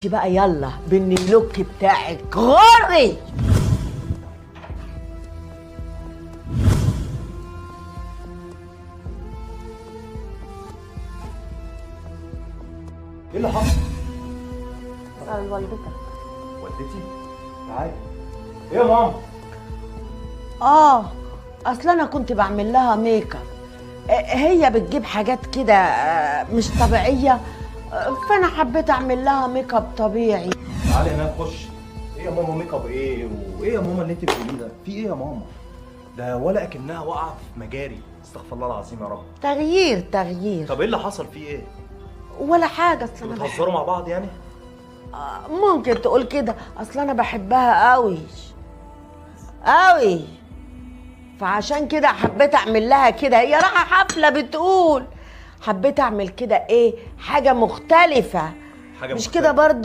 بقى يلا بالنيلوك بتاعك غوري. ايه اللي حصل؟ اسأل والدتك. والدتي؟ تعالي. ايه يا ماما؟ اصل انا كنت بعمل لها ميك اب. هي بتجيب حاجات كده مش طبيعيه، فانا حبيت اعمل لها ميك اب طبيعي. تعالي هنا خش. ايه يا ماما ميك اب ايه؟ وايه يا ماما اللي انت بتقوليه ده؟ في ايه يا ماما؟ ده ولا اكنها واقعه في مجاري، استغفر الله العظيم يا رب. تغيير. طب ايه اللي حصل فيه ايه؟ ولا حاجه. اصل انا بتهزروا مع بعض يعني؟ ممكن تقول كده. اصل انا بحبها قوي قوي، فعشان كده حبيت اعمل لها كده. هي رايحه حفله بتقول حبيت اعمل كده، ايه حاجه مختلفه. حاجه مش مختلفة. كده برضو؟